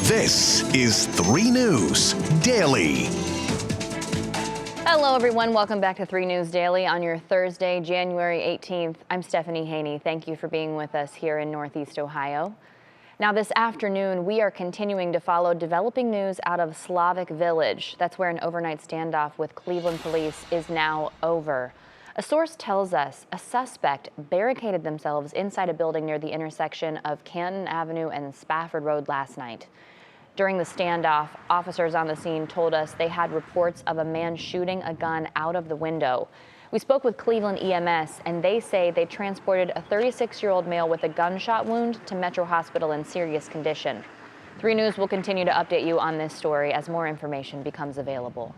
This is 3 News Daily. Hello, everyone. Welcome back to 3 News Daily on your Thursday, January 18th. I'm Stephanie Haney. Thank you for being with us here in Northeast Ohio. Now, this afternoon, we are continuing to follow developing news out of Slavic Village. That's where an overnight standoff with Cleveland police is now over. A source tells us a suspect barricaded themselves inside a building near the intersection of Canton Avenue and Spafford Road last night. During the standoff, officers on the scene told us they had reports of a man shooting a gun out of the window. We spoke with Cleveland EMS, and they say they transported a 36-year-old male with a gunshot wound to Metro Hospital in serious condition. 3 News will continue to update you on this story as more information becomes available.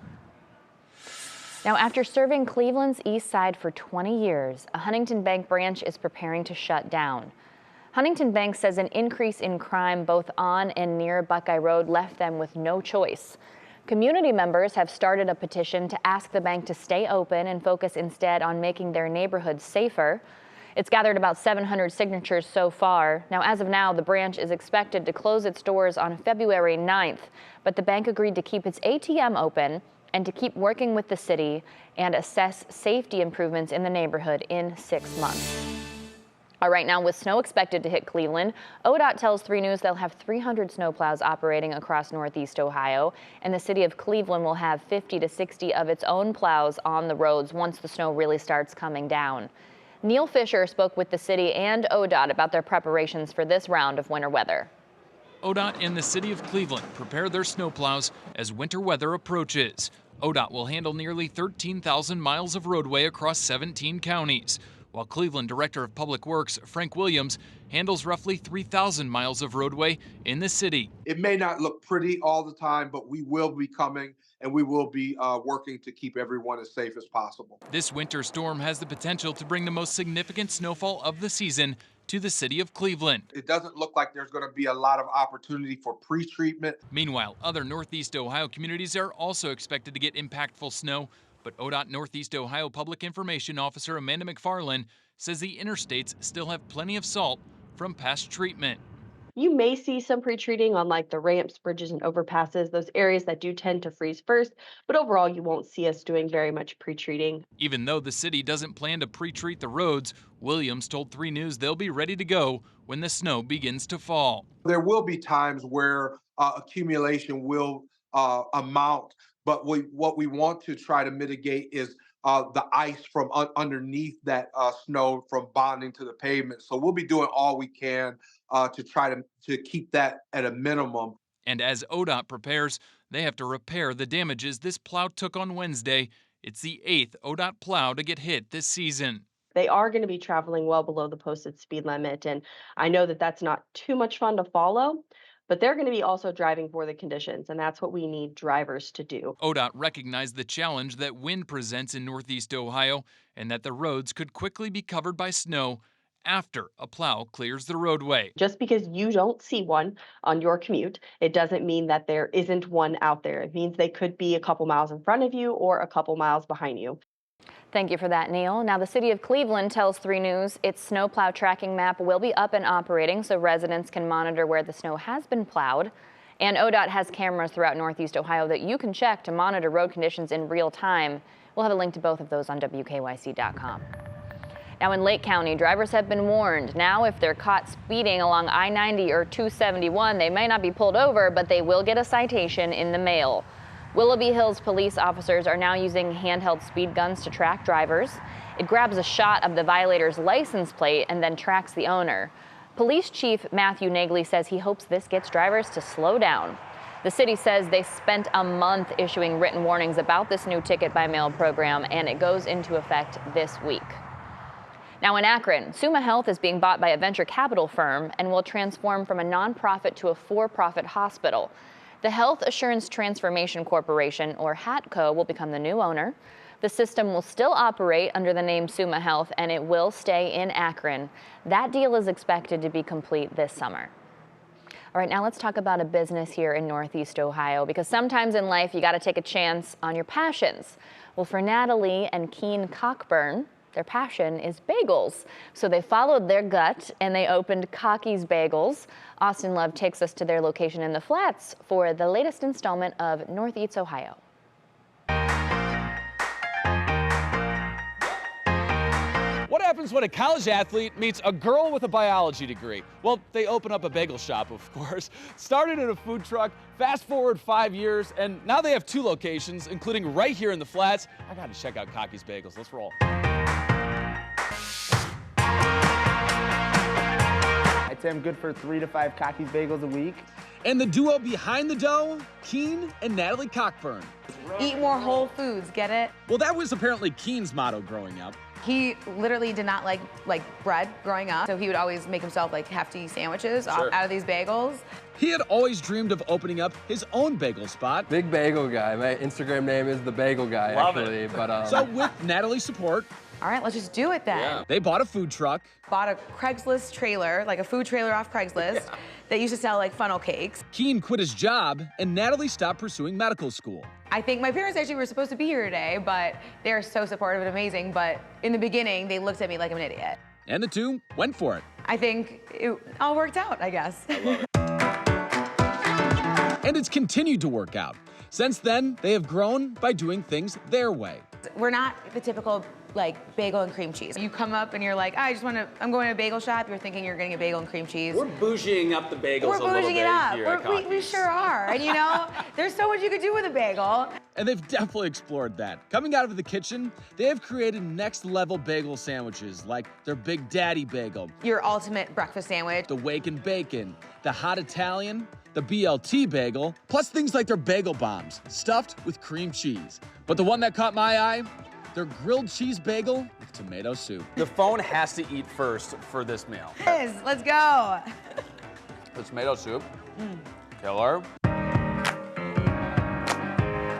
Now, after serving Cleveland's East Side for 20 years, a Huntington Bank branch is preparing to shut down. Huntington Bank says an increase in crime both on and near Buckeye Road left them with no choice. Community members have started a petition to ask the bank to stay open and focus instead on making their neighborhoods safer. It's gathered about 700 signatures so far. Now, as of now, the branch is expected to close its doors on February 9th, but the bank agreed to keep its ATM open and to keep working with the city and assess safety improvements in the neighborhood in 6 months. All right, now with snow expected to hit Cleveland, ODOT tells 3 News they'll have 300 snowplows operating across Northeast Ohio, and the city of Cleveland will have 50 to 60 of its own plows on the roads once the snow really starts coming down. Neil Fisher spoke with the city and ODOT about their preparations for this round of winter weather. ODOT and the city of Cleveland prepare their snowplows as winter weather approaches. ODOT will handle nearly 13,000 miles of roadway across 17 counties, while Cleveland Director of Public Works Frank Williams handles roughly 3,000 miles of roadway in the city. It may not look pretty all the time, but we will be coming and we will be working to keep everyone as safe as possible. This winter storm has the potential to bring the most significant snowfall of the season to the city of Cleveland. It doesn't look like there's going to be a lot of opportunity for pre-treatment. Meanwhile, other Northeast Ohio communities are also expected to get impactful snow, but ODOT Northeast Ohio Public Information Officer Amanda McFarland says the interstates still have plenty of salt from past treatment. You may see some pre-treating on like the ramps, bridges, and overpasses, those areas that do tend to freeze first, but overall you won't see us doing very much pre-treating. Even though the city doesn't plan to pre-treat the roads, Williams told 3 News they'll be ready to go when the snow begins to fall. There will be times where accumulation will amount, but what we want to try to mitigate is the ice from underneath that snow from bonding to the pavement. So we'll be doing all we can to try to keep that at a minimum. And as ODOT prepares, they have to repair the damages this plow took on Wednesday. It's the 8th ODOT plow to get hit this season. They are going to be traveling well below the posted speed limit, and I know that that's not too much fun to follow, but they're going to be also driving for the conditions, and that's what we need drivers to do. ODOT recognized the challenge that wind presents in Northeast Ohio and that the roads could quickly be covered by snow after a plow clears the roadway. Just because you don't see one on your commute, it doesn't mean that there isn't one out there. It means they could be a couple miles in front of you or a couple miles behind you. Thank you for that, Neil. Now, the city of Cleveland tells 3 News its snowplow tracking map will be up and operating so residents can monitor where the snow has been plowed. And ODOT has cameras throughout Northeast Ohio that you can check to monitor road conditions in real time. We'll have a link to both of those on WKYC.com. Now, in Lake County, drivers have been warned. Now, if they're caught speeding along I-90 or 271, they may not be pulled over, but they will get a citation in the mail. Willoughby Hills police officers are now using handheld speed guns to track drivers. It grabs a shot of the violator's license plate and then tracks the owner. Police Chief Matthew Nagley says he hopes this gets drivers to slow down. The city says they spent a month issuing written warnings about this new ticket by mail program, and it goes into effect this week. Now in Akron, Summa Health is being bought by a venture capital firm and will transform from a nonprofit to a for-profit hospital. The Health Assurance Transformation Corporation, or HATCO, will become the new owner. The system will still operate under the name Summa Health, and it will stay in Akron. That deal is expected to be complete this summer. All right, now let's talk about a business here in Northeast Ohio, because sometimes in life you got to take a chance on your passions. Well, for Natalie and Keen Cockburn, Their passion is bagels. So they followed their gut and they opened Cocky's Bagels. Austin Love takes us to their location in the Flats for the latest installment of Northeast Ohio. What happens when a college athlete meets a girl with a biology degree? Well, they open up a bagel shop, of course. Started in a food truck, fast forward 5 years, and now they have 2 locations, including right here in the Flats. I gotta check out Cocky's Bagels. Let's roll. I'd say I'm good for 3 to 5 Cocky's Bagels a week. And the duo behind the dough, Keen and Natalie Cockburn. Eat more whole foods, get it? Well, that was apparently Keen's motto growing up. He literally did not like bread growing up, so he would always make himself like hefty sandwiches out of these bagels. He had always dreamed of opening up his own bagel spot. Big bagel guy. My Instagram name is the Bagel Guy, actually. But So with Natalie's support, All right, let's just do it then. they bought a food truck. Bought a Craigslist trailer, like a food trailer off Craigslist, that used to sell like funnel cakes. Keen quit his job, and Natalie stopped pursuing medical school. I think my parents actually were supposed to be here today, but they're so supportive and amazing. But in the beginning, they looked at me like I'm an idiot. And the two went for it. I think it all worked out, I guess. And it's continued to work out. Since then, they have grown by doing things their way. We're not the typical like bagel and cream cheese. You come up and you're like, I'm going to a bagel shop. You're thinking you're getting a bagel and cream cheese. We're bougieing up the bagels We're a little bougieing bit it up. here at We Cocky's. sure are. And you know, there's so much you could do with a bagel. And they've definitely explored that. Coming out of the kitchen, they have created next level bagel sandwiches like their Big Daddy Bagel, Your ultimate breakfast sandwich. the Wake and Bacon, the Hot Italian, the BLT Bagel, plus things like their bagel bombs, stuffed with cream cheese. But the one that caught my eye, their grilled cheese bagel with tomato soup. The phone has to eat first for this meal. Liz, let's go. The tomato soup, killer.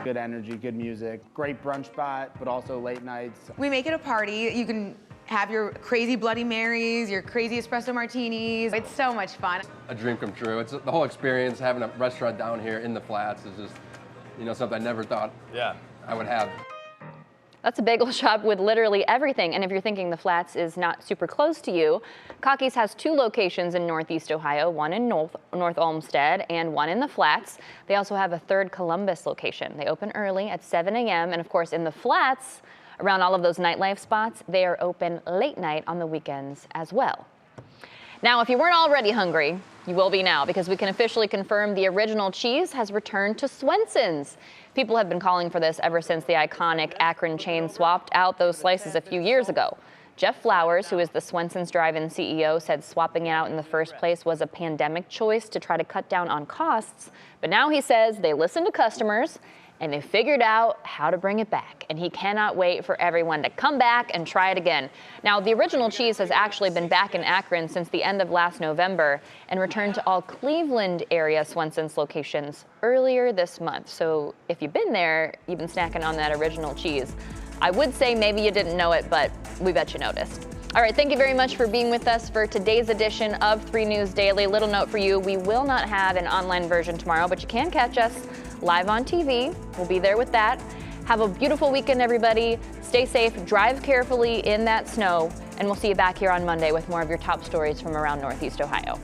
Good energy, good music, great brunch spot, but also late nights. We make it a party. You can have your crazy Bloody Marys, your crazy espresso martinis. It's so much fun. a dream come true. It's the whole experience, having a restaurant down here in the Flats is just, something I never thought I would have. That's a bagel shop with literally everything. And if you're thinking the Flats is not super close to you, Cocky's has 2 locations in Northeast Ohio, one in North Olmsted and one in the Flats. They also have a 3rd Columbus location. They open early at 7 a.m. And of course, in the Flats, around all of those nightlife spots, they are open late night on the weekends as well. Now, if you weren't already hungry, you will be now, because we can officially confirm the original cheese has returned to Swensons. People have been calling for this ever since the iconic Akron chain swapped out those slices a few years ago. Jeff Flowers, who is the Swensons Drive-In CEO, said swapping it out in the first place was a pandemic choice to try to cut down on costs. But now he says they listened to customers and they figured out how to bring it back. And he cannot wait for everyone to come back and try it again. Now, the original cheese has actually been back in Akron since the end of last November and returned to all Cleveland area Swensons locations earlier this month. So if you've been there, you've been snacking on that original cheese. I would say maybe you didn't know it, but we bet you noticed. All right, thank you very much for being with us for today's edition of 3 News Daily. Little note for you, we will not have an online version tomorrow, but you can catch us live on TV. We'll be there with that. Have a beautiful weekend, everybody. Stay safe, drive carefully in that snow, and we'll see you back here on Monday with more of your top stories from around Northeast Ohio.